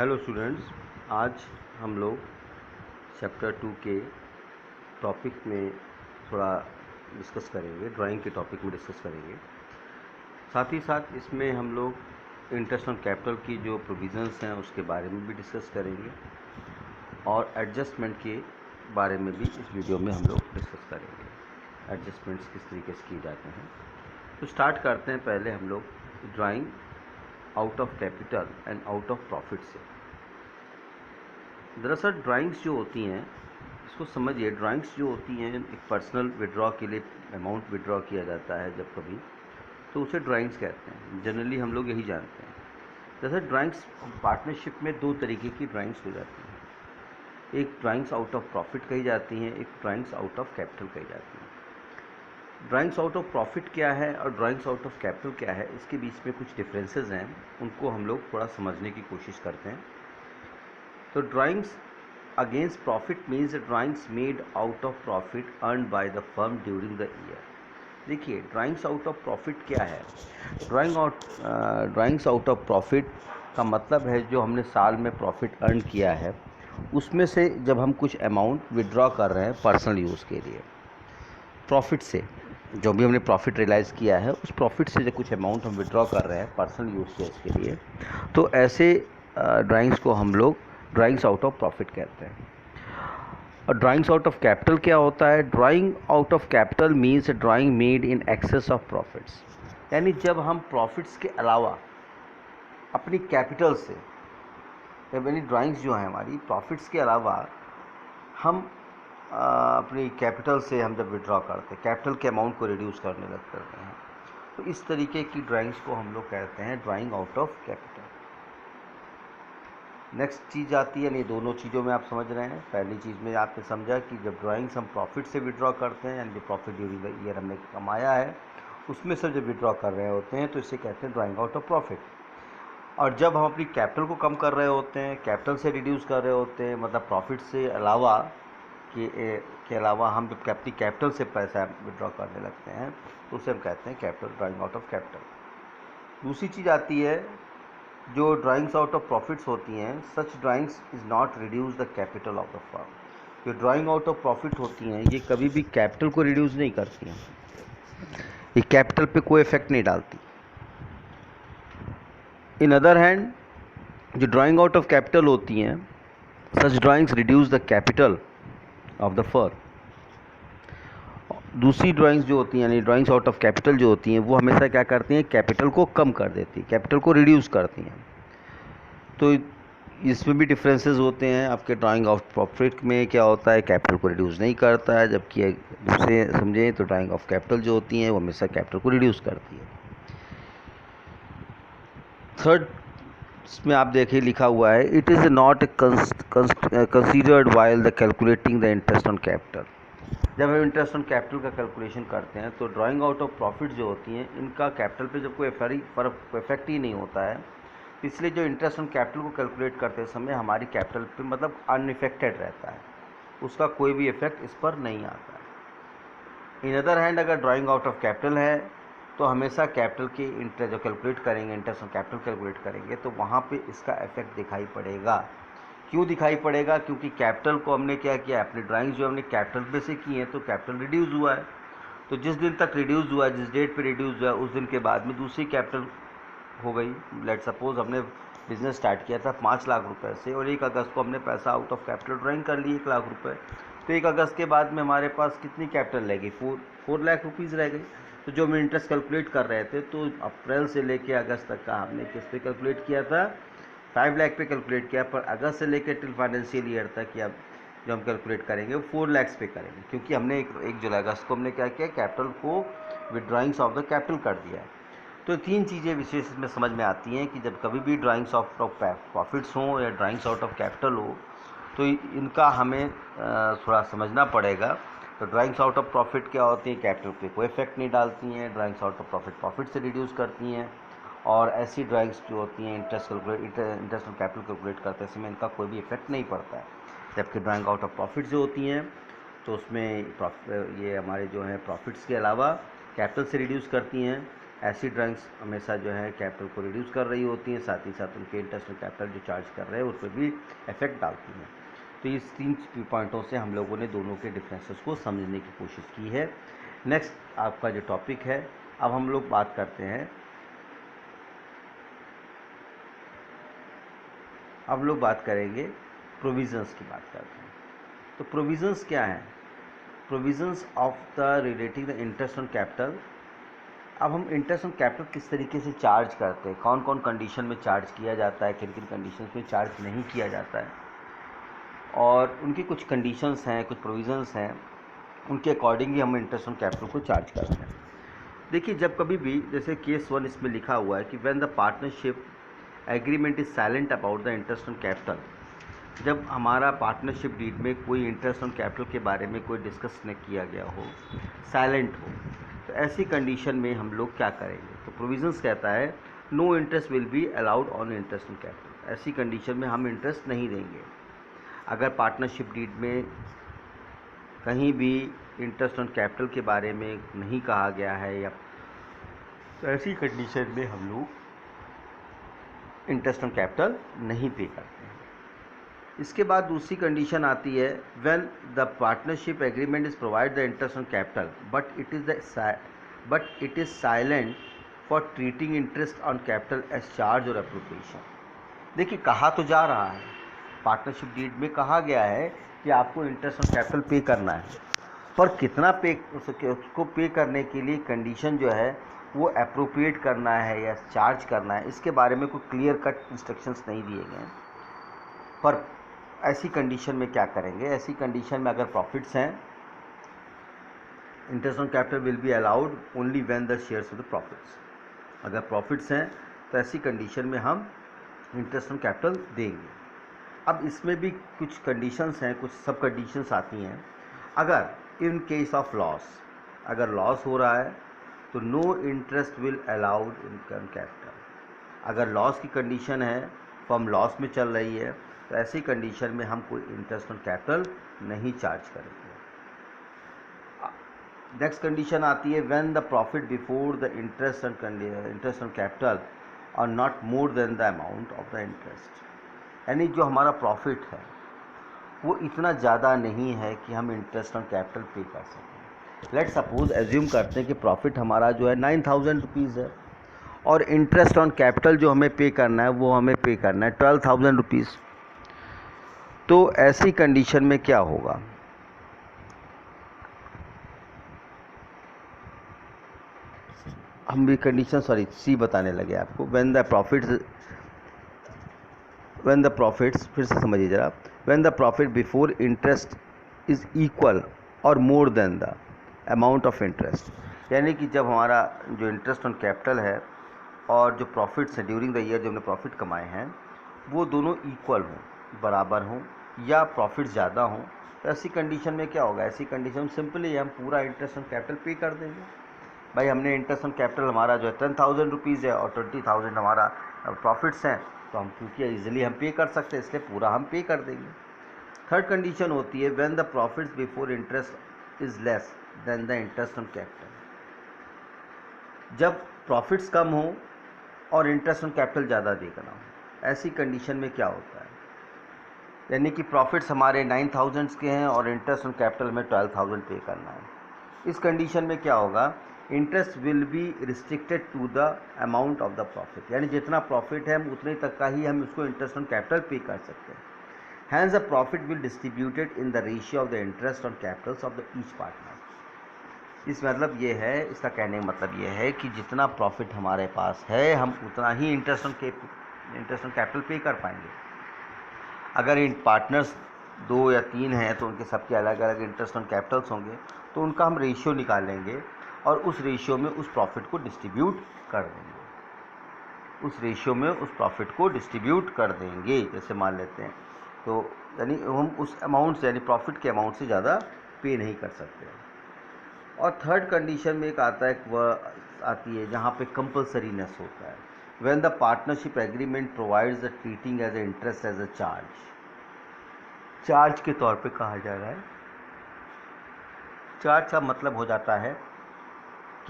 Hello students, आज हम लोग चैप्टर 2 के टॉपिक में थोड़ा डिस्कस करेंगे, ड्राइंग के टॉपिक में डिस्कस करेंगे। साथ ही साथ इसमें हम लोग इंटरेस्ट ऑन कैपिटल की जो प्रोविज़न्स हैं उसके बारे में भी डिस्कस करेंगे और एडजस्टमेंट के बारे में भी इस वीडियो में हम लोग डिस्कस करेंगे। एडजस्टमेंट्स किस तरीके से किए जाते हैं, तो स्टार्ट करते हैं पहले हम लोग drawing out of capital and out of profit से। दरअसल ड्राइंग्स जो होती हैं, इसको समझिए, ड्राइंग्स जो होती हैं एक पर्सनल विड्रॉ के लिए अमाउंट विड्रॉ किया जाता है जब कभी, तो उसे ड्राइंग्स कहते हैं। जनरली हम लोग यही जानते हैं। जैसे ड्राइंग्स पार्टनरशिप में दो तरीके की ड्राइंग्स हो जाती हैं। एक ड्राइंग्स आउट ऑफ प्रॉफिट कही जाती हैं, एक ड्राइंग्स आउट ऑफ कैपिटल कही जाती हैं। ड्राइंग्स आउट ऑफ प्रॉफिट क्या है और ड्राइंग्स आउट ऑफ कैपिटल क्या है, इसके बीच में कुछ डिफरेंसेस हैं, उनको हम लोग थोड़ा समझने की कोशिश करते हैं। तो drawings against profit means drawings made out of profit earn by the firm during the year. देखिए, ड्राइंग्स आउट ऑफ प्रॉफिट क्या है। ड्राइंग्स आउट ऑफ प्रॉफिट का मतलब है जो हमने साल में प्रॉफिट अर्न किया है उसमें से जब हम कुछ अमाउंट विड्रॉ कर रहे हैं पर्सनल यूज़ के लिए, प्रॉफिट से जो भी हमने प्रॉफिट रियलाइज़ किया है उस प्रॉफिट से जो कुछ अमाउंट हम विड्रॉ कर रहे हैं पर्सनल यूज़ के इसके लिए, तो ऐसे ड्राइंग्स को हम लोग ड्राइंग्स आउट ऑफ प्रॉफिट कहते हैं। और ड्राइंग्स आउट ऑफ कैपिटल क्या होता है। Drawing out of capital means drawing made in excess of profits, यानी जब हम प्रॉफिट्स के अलावा अपनी कैपिटल से, यानी ड्राइंग्स जो है हमारी प्रॉफिट्स के अलावा हम अपनी कैपिटल से हम जब विड्रॉ करते हैं, कैपिटल के अमाउंट को रिड्यूस करने लग करते हैं, तो इस तरीके की ड्राइंग्स को हम लोग कहते हैं drawing out of capital. Next चीज़ आती है, नहीं दोनों चीज़ों में आप समझ रहे हैं। पहली चीज़ में आपने समझा कि जब ड्राइंग्स हम प्रॉफिट से विड्रॉ करते हैं, यानी जो प्रॉफिट ड्यूरिंग द ईयर हमने कमाया है उसमें से जब विड्रॉ कर रहे होते हैं तो इसे कहते हैं ड्राइंग आउट ऑफ प्रॉफिट। और जब हम अपनी कैपिटल को कम कर रहे होते हैं, कैपिटल से रिड्यूस कर रहे होते हैं, मतलब प्रॉफिट से अलावा के अलावा हम जब अपनी कैपिटल से पैसा विड्रॉ करने लगते हैं तो उसे हम कहते हैं capital, drawing out of capital. दूसरी चीज़ आती है जो ड्राइंग्स आउट ऑफ प्रॉफिट्स होती हैं, such drawings is not reduce the capital of the firm. जो ड्राइंग आउट ऑफ प्रॉफिट होती हैं ये कभी भी कैपिटल को रिड्यूस नहीं करती हैं, ये कैपिटल पे कोई इफेक्ट नहीं डालती। इन अदर हैंड जो ड्राइंग आउट ऑफ कैपिटल होती हैं, such drawings reduce the capital of the firm. दूसरी ड्राइंग्स जो होती हैं, यानी ड्राइंग्स आउट ऑफ कैपिटल जो होती हैं, वो हमेशा क्या करती हैं, कैपिटल को कम कर देती हैं, कैपिटल को रिड्यूस करती हैं। तो इसमें भी डिफरेंसेस होते हैं। आपके ड्राइंग ऑफ प्रॉफिट में क्या होता है, कैपिटल को रिड्यूस नहीं करता है, जबकि दूसरे समझें तो ड्राइंग ऑफ कैपिटल जो होती हैं वो हमेशा कैपिटल को रिड्यूस करती है। थर्ड इसमें आप देखिए लिखा हुआ है, it is not considered while the calculating the interest on capital. जब हम इंटरेस्ट ऑन कैपिटल का कैलकुलेशन करते हैं तो ड्राइंग आउट ऑफ प्रॉफिट जो होती हैं इनका कैपिटल पे जब कोई इफेक्ट ही नहीं होता है, इसलिए जो इंटरेस्ट ऑन कैपिटल को कैलकुलेट करते समय हमारी कैपिटल पे मतलब अनइफेक्टेड रहता है, उसका कोई भी इफेक्ट इस पर नहीं आता है। इन अदर हैंड अगर ड्राइंग आउट ऑफ कैपिटल है तो हमेशा कैपिटल के इंटरेस्ट जो कैलकुलेट करेंगे, इंटरेस्ट ऑन कैपिटल कैलकुलेट करेंगे, तो वहाँ पे इसका इफेक्ट दिखाई पड़ेगा। क्यों दिखाई पड़ेगा, क्योंकि कैपिटल को हमने क्या किया, अपनी ड्राइंग्स जो हमने कैपिटल पे से की हैं तो कैपिटल रिड्यूस हुआ है, तो जिस दिन तक रिड्यूस हुआ है, जिस डेट पे रिड्यूस हुआ है, उस दिन के बाद में दूसरी कैपिटल हो गई। लेट सपोज हमने बिज़नेस स्टार्ट किया था 5 लाख रुपए से और 1 अगस्त को हमने पैसा आउट ऑफ कैपिटल ड्राइंग कर ली 1 लाख रुपए, तो 1 अगस्त के बाद में हमारे पास कितनी कैपिटल रह गई, 4 लाख रुपीज़ रह गई। तो जो हम इंटरेस्ट कैलकुलेट कर रहे थे तो अप्रैल से लेके अगस्त तक का हमने किस पे कैलकुलेट किया था, 5 लाख पे कैलकुलेट किया, पर अगस्त से लेकर टिल फाइनेंशियल ईयर तक या जो हम कैलकुलेट करेंगे वो 4 लाख पे करेंगे, क्योंकि हमने 1 जुलाई अगस्त को हमने क्या किया, कैपिटल को विड्रॉइंग्स ऑफ द कैपिटल कर दिया है। तो 3 चीज़ें विशेष इसमें समझ में आती हैं कि जब कभी भी ड्राइंग्स ऑफ प्रॉफिट्स हों या ड्राइंग्स आउट ऑफ कैपिटल हो तो इनका हमें थोड़ा समझना पड़ेगा। तो ड्राइंग्स आउट ऑफ प्रॉफिट क्या होती हैं, कैपिटल पे कोई इफेक्ट नहीं डालती हैं। ड्राइंग्स आउट ऑफ प्रॉफिट से रिड्यूस करती हैं। और ऐसी ड्राइंग्स जो होती हैं इंटरेस्ट ऑन कैपिटल कैलकुलेट करते समय इनका कोई भी इफेक्ट नहीं पड़ता है। जबकि ड्राइंग आउट ऑफ प्रॉफिट जो होती हैं तो उसमें ये हमारे जो हैं प्रॉफिट्स के अलावा कैपिटल से रिड्यूस करती हैं, ऐसी ड्राइंग्स हमेशा जो है कैपिटल को रिड्यूस कर रही होती हैं, साथ ही साथ उनके इंटरेस्ट और कैपिटल जो चार्ज कर रहे हैं उस पर भी इफेक्ट डालती हैं। तो इस 3 पॉइंटों से हम लोगों ने दोनों के डिफरेंसेस को समझने की कोशिश की है। नेक्स्ट आपका जो टॉपिक है, अब हम लोग बात करते हैं, अब लोग बात करेंगे प्रोविजंस की बात करते हैं। तो प्रोविजंस क्या हैं? Provisions of the relating the interest on capital. अब हम इंटरेस्ट ऑन कैपिटल किस तरीके से चार्ज करते हैं, कौन कौन कंडीशन में चार्ज किया जाता है, किन किन कंडीशंस में चार्ज नहीं किया जाता है, और उनकी कुछ कंडीशंस हैं, कुछ प्रोविजंस हैं, उनके अकॉर्डिंगली हम इंटरेस्ट ऑन कैपिटल को चार्ज करते हैं। देखिए, जब कभी भी, जैसे केस 1 इसमें लिखा हुआ है कि when the partnership agreement is silent about the interest on capital, जब हमारा पार्टनरशिप डीड में कोई इंटरेस्ट ऑन कैपिटल के बारे में कोई डिस्कस न किया गया हो, साइलेंट हो, तो ऐसी कंडीशन में हम लोग क्या करेंगे? तो प्रोविजंस कहता है no interest will be allowed on interest on capital. ऐसी कंडीशन में हम इंटरेस्ट नहीं देंगे। अगर पार्टनरशिप डीड में कहीं भी इंटरेस्ट ऑन कैपिटल के बारे में नहीं कहा गया है, या तो ऐसी कंडीशन में हम लोग इंटरेस्ट ऑन कैपिटल नहीं पे करते हैं। इसके बाद दूसरी कंडीशन आती है when the partnership agreement is provide the interest on capital but it is silent for treating interest on capital as charge और एप्रोप्रिएशन। देखिए, कहा तो जा रहा है, पार्टनरशिप डीड में कहा गया है कि आपको इंटरेस्ट ऑन कैपिटल पे करना है, पर कितना पे, उसको पे करने के लिए कंडीशन जो है वो अप्रोप्रिएट करना है या चार्ज करना है, इसके बारे में कोई क्लियर कट इंस्ट्रक्शंस नहीं दिए गए हैं। पर ऐसी कंडीशन में क्या करेंगे? ऐसी कंडीशन में अगर प्रॉफिट्स हैं, interest on capital will be allowed only when the shares of the profits. अगर प्रॉफिट्स हैं तो ऐसी कंडीशन में हम इंटरेस्ट ऑन कैपिटल देंगे। अब इसमें भी कुछ कंडीशंस हैं, कुछ सब कंडीशंस आती हैं। अगर इन केस ऑफ लॉस, अगर लॉस हो रहा है तो no interest will allowed in capital. अगर लॉस की कंडीशन है, फर्म लॉस में चल रही है, तो ऐसी कंडीशन में हम कोई इंटरेस्ट ऑन कैपिटल नहीं चार्ज करेंगे। नेक्स्ट कंडीशन आती है when the profit before the interest on capital और not more than the amount of the interest. यानी जो हमारा प्रॉफिट है वो इतना ज़्यादा नहीं है कि हम इंटरेस्ट ऑन कैपिटल पे कर सकें। लेट सपोज एज्यूम करते हैं कि प्रॉफिट हमारा जो है 9,000 रुपीज़ है और इंटरेस्ट ऑन कैपिटल जो हमें पे करना है वो हमें पे करना है 12,000 रुपीज़। तो ऐसी कंडीशन में क्या होगा? हम भी कंडीशन सी बताने लगे आपको। व्हेन द प्रॉफिट्स फिर से समझिए ज़रा, when the profit before interest is equal or more than the amount of interest. यानी कि जब हमारा जो इंटरेस्ट ऑन कैपिटल है और जो प्रॉफिट्स हैं ड्यूरिंग द ईयर, जो हमने प्रॉफिट कमाए हैं, वो दोनों इक्वल हों, बराबर हों, या प्रॉफिट ज़्यादा हों, तो ऐसी कंडीशन में क्या होगा? ऐसी कंडीशन में सिंपली हम पूरा इंटरेस्ट ऑन कैपिटल पे कर देंगे। भाई, हमने इंटरेस्ट ऑन कैपिटल हमारा जो है 10,000 रुपीज़ है और 20,000 हमारा प्रॉफिट्स हैं, तो हम क्योंकि ईजिली हम पे कर सकते हैं, इसलिए पूरा हम पे कर देंगे। थर्ड कंडीशन होती है when the profits before interest is less than the interest on capital. जब प्रॉफिट्स कम हो और इंटरेस्ट ऑन कैपिटल ज़्यादा देना हो, ऐसी कंडीशन में क्या होता है? यानी कि प्रॉफिट्स हमारे 9,000 के हैं और इंटरेस्ट ऑन कैपिटल में 12,000 पे करना है। इस कंडीशन में क्या होगा? Interest will be restricted to the amount of the profit. यानी जितना प्रॉफिट है हम उतने तक का ही हम उसको इंटरेस्ट ऑन कैपिटल पे कर सकते हैं। Hence the profit will distributed in the ratio of the interest on capitals of the each partner. इस मतलब ये है, इसका कहने का मतलब ये है कि जितना प्रॉफिट हमारे पास है हम उतना ही इंटरेस्ट ऑन कैपिटल पे कर पाएंगे। अगर इन पार्टनर्स 2 या 3 हैं तो उनके सबके अलग अलग इंटरेस्ट ऑन कैपिटल्स होंगे, तो उनका हम रेशियो निकालेंगे और उस रेशियो में उस प्रॉफिट को डिस्ट्रीब्यूट कर देंगे। जैसे मान लेते हैं, तो यानी हम उस अमाउंट से, यानी प्रॉफिट के अमाउंट से ज़्यादा पे नहीं कर सकते। और थर्ड कंडीशन में एक आता है, वह आती है जहाँ पे कंपल्सरीनेस होता है। When the partnership agreement provides the treating as a interest as a charge के तौर पे कहा जा रहा है। चार्ज का मतलब हो जाता है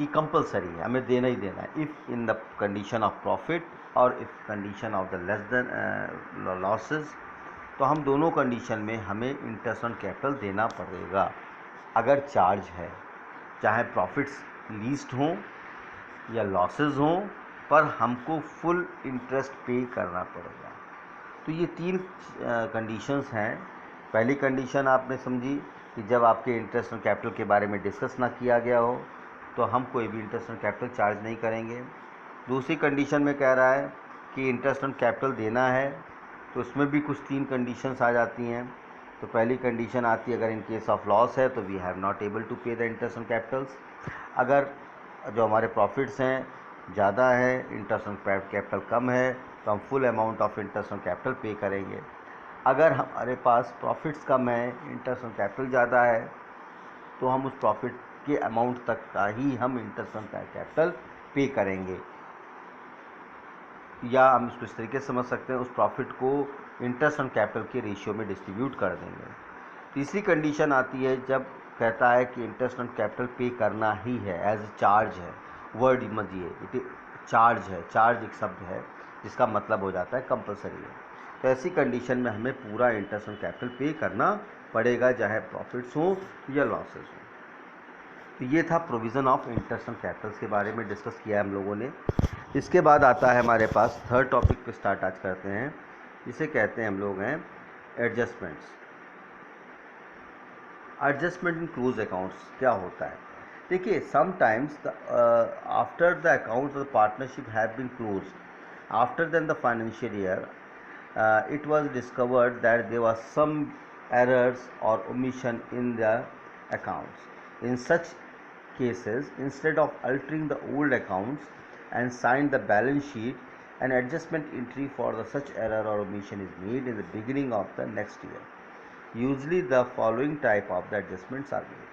कि कंपलसरी है, हमें देना ही देना है। If in the condition of profit और if condition of the less than losses, तो हम दोनों कंडीशन में हमें इंटरेस्ट ऑन कैपिटल देना पड़ेगा। अगर चार्ज है, चाहे प्रॉफिट्स लीस्ट हों या लॉसेस हों, पर हमको फुल इंटरेस्ट पे करना पड़ेगा। तो ये तीन कंडीशंस हैं। पहली कंडीशन आपने समझी कि जब आपके इंटरेस्ट ऑन कैपिटल के बारे में डिस्कस ना किया गया हो तो हम कोई भी इंटरेस्ट ऑन कैपिटल चार्ज नहीं करेंगे। दूसरी कंडीशन में कह रहा है कि इंटरेस्ट ऑन कैपिटल देना है, तो उसमें भी कुछ तीन कंडीशंस आ जाती हैं। तो पहली कंडीशन आती है अगर इन केस ऑफ लॉस है तो we have not able to pay the interest on capitals. अगर जो हमारे प्रॉफिट्स हैं ज़्यादा है, इंटरेस्ट ऑन कैपिटल कम है, तो हम full amount of interest on capital पे करेंगे। अगर हमारे पास प्रॉफिट्स कम है, इंटरेस्ट ऑन कैपिटल ज़्यादा है, तो हम उस प्रॉफिट के अमाउंट तक का ही हम इंटरेस्ट ऑन कैपिटल पे करेंगे। या हम इसको इस तरीके से समझ सकते हैं, उस प्रॉफिट को इंटरेस्ट ऑन कैपिटल के रेशियो में डिस्ट्रीब्यूट कर देंगे। तीसरी कंडीशन आती है जब कहता है कि इंटरेस्ट ऑन कैपिटल पे करना ही है, एज चार्ज है। वर्ड समझिए, इट चार्ज है, चार्ज एक शब्द है जिसका मतलब हो जाता है कंपलसरी है। तो ऐसी कंडीशन में हमें पूरा इंटरेस्ट ऑन कैपिटल पे करना पड़ेगा, चाहे प्रॉफिट्स हों या लॉसेस हों। तो ये था provision of interest on Capitals के बारे में डिस्कस किया है हम लोगों ने। इसके बाद आता है हमारे पास थर्ड टॉपिक पे स्टार्ट आज करते हैं, जिसे कहते हैं हम लोग हैं adjustments. Adjustment in close accounts क्या होता है? देखिए, sometimes after the accounts of the partnership have been closed after then the financial year, it was discovered that there was some errors or omission in the accounts. In such cases, instead of altering the old accounts and sign the balance sheet, an adjustment entry for the such error or omission is made in the beginning of the next year. Usually the following type of the adjustments are made.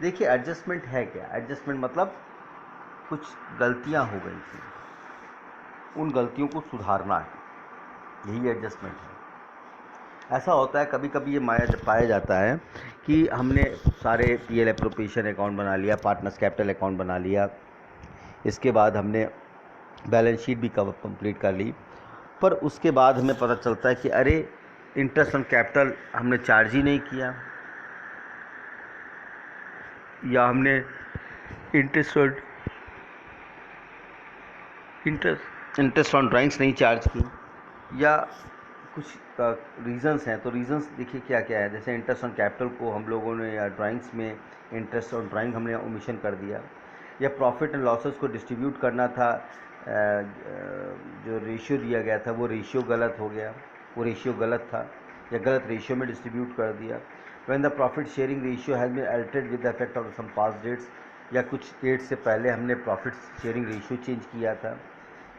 देखिए, adjustment है क्या? Adjustment मतलब कुछ गलतियां हो गई थी, उन गलतियों को सुधारना है, यही एडजस्टमेंट है। ऐसा होता है कभी कभी ये पाया जाता है कि हमने सारे पीएल एप्रोप्रिएशन अकाउंट बना लिया, पार्टनर्स कैपिटल अकाउंट बना लिया, इसके बाद हमने बैलेंस शीट भी कवर कंप्लीट कर ली, पर उसके बाद हमें पता चलता है कि अरे इंटरेस्ट ऑन कैपिटल हमने चार्ज ही नहीं किया, या हमने इंटरेस्ट ऑन ड्राइंग्स नहीं चार्ज की, या कुछ रीज़न्स हैं। तो रीज़न्स देखिए क्या क्या है। जैसे इंटरेस्ट ऑन कैपिटल को हम लोगों ने या ड्राइंग्स में इंटरेस्ट ऑन ड्राइंग हमने ओमिशन कर दिया, या प्रॉफिट एंड लॉसेस को डिस्ट्रीब्यूट करना था, जो रेशियो दिया गया था वो रेशियो गलत हो गया, वो रेशियो गलत था या गलत रेशियो में डिस्ट्रीब्यूट कर दिया। When the profit sharing ratio has been altered with the effect of some past dates, या कुछ डेट से पहले हमने प्रॉफिट शेयरिंग रेशियो चेंज किया था,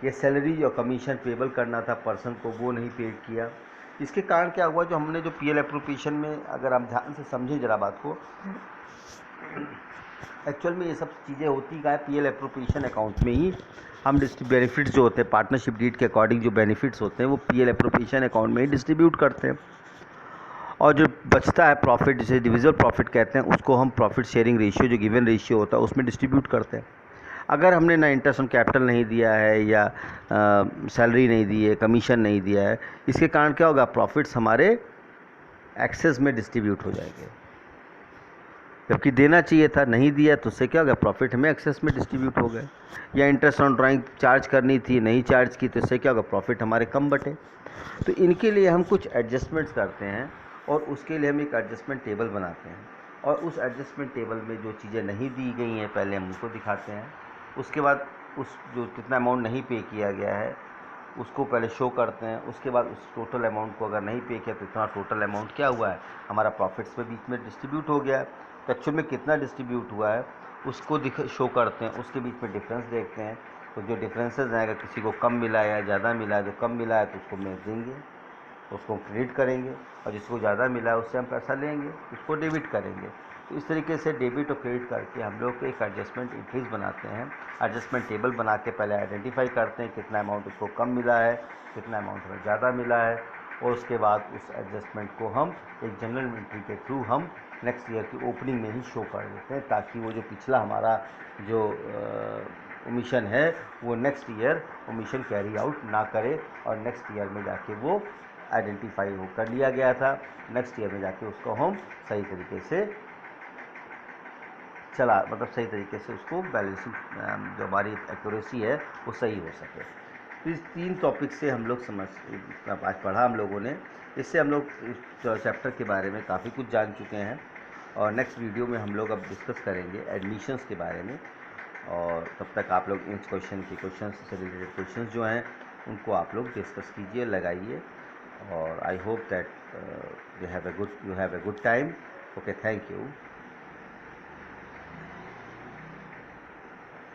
या सैलरी और कमीशन पेबल करना था पर्सन को, वो नहीं पेड किया। इसके कारण क्या हुआ, जो हमने जो पीएल एप्रोप्रिएशन में, अगर आप ध्यान से समझें जरा बात को, एक्चुअल में ये सब चीज़ें होती क्या है, पीएल एप्रोप्रिएशन अकाउंट में ही हम बेनिफिट्स जो होते हैं पार्टनरशिप डीड के अकॉर्डिंग, जो बेनिफिट्स होते हैं वो पीएल एप्रोप्रिएशन अकाउंट में ही डिस्ट्रीब्यूट करते हैं, और जो बचता है प्रॉफिट, जिसे डिविजिबल प्रॉफिट कहते हैं, उसको हम प्रॉफिट शेयरिंग रेशियो, जो गिवन रेशियो होता है, उसमें डिस्ट्रीब्यूट करते हैं। अगर हमने ना इंटरेस्ट ऑन कैपिटल नहीं दिया है, या सैलरी नहीं दी है, कमीशन नहीं दिया है, इसके कारण क्या होगा, प्रॉफिट्स हमारे एक्सेस में डिस्ट्रीब्यूट हो जाएंगे, जबकि देना चाहिए था, नहीं दिया, तो उससे क्या होगा, प्रॉफिट हमें एक्सेस में डिस्ट्रीब्यूट हो गए। या इंटरेस्ट ऑन ड्राइंग चार्ज करनी थी, नहीं चार्ज की, तो इससे क्या होगा, प्रॉफिट हमारे कम बटे। तो इनके लिए हम कुछ एडजस्टमेंट्स करते हैं, और उसके लिए हम एक एडजस्टमेंट टेबल बनाते हैं, और उस एडजस्टमेंट टेबल में जो चीज़ें नहीं दी गई हैं पहले हम उनको दिखाते हैं, उसके बाद उस जो कितना अमाउंट नहीं पे किया गया है उसको पहले शो करते हैं, उसके बाद उस टोटल अमाउंट को अगर नहीं पे किया तो इतना टोटल अमाउंट क्या हुआ है, हमारा प्रॉफिट्स में बीच में डिस्ट्रीब्यूट हो गया है। तो एक्चुअल में कितना डिस्ट्रीब्यूट हुआ है उसको शो करते हैं, उसके बीच में डिफरेंस देखते हैं। तो जो डिफरेंसेस हैं, अगर किसी को कम मिला है या ज़्यादा मिला है, जो कम मिला है तो उसको मैं देंगे, उसको क्रेडिट करेंगे, और जिसको ज़्यादा मिला है उससे हम पैसा लेंगे, उसको डेबिट करेंगे। तो इस तरीके से डेबिट और क्रेडिट करके हम लोग एक एडजस्टमेंट इंट्रीज बनाते हैं। एडजस्टमेंट टेबल बना के पहले आइडेंटिफाई करते हैं कितना अमाउंट उसको कम मिला है, कितना अमाउंट हमें ज़्यादा मिला है, और उसके बाद उस एडजस्टमेंट को हम एक जनरल एंट्री के थ्रू हम नेक्स्ट ईयर की ओपनिंग में ही शो कर देते हैं, ताकि वो जो पिछला हमारा जो ओमिशन है वो next year omission carry out ना करे, और नेक्स्ट ईयर में जाके वो आइडेंटिफाई हो कर लिया गया था, नेक्स्ट ईयर में जाके उसको हम सही तरीके से चला, मतलब सही तरीके से उसको बैलेंसिंग जो हमारी एक्यूरेसी है वो सही हो सके। तो इस 3 टॉपिक से हम लोग आज पढ़ा हम लोगों ने, इससे हम लोग इस चैप्टर के बारे में काफ़ी कुछ जान चुके हैं, और नेक्स्ट वीडियो में हम लोग अब डिस्कस करेंगे एडमिशन्स के बारे में। और तब तक आप लोग इन क्वेश्चन से रिलेटेड क्वेश्चन जो हैं उनको आप लोग डिस्कस कीजिए, लगाइए, और I hope that you have a good time. Okay, thank you.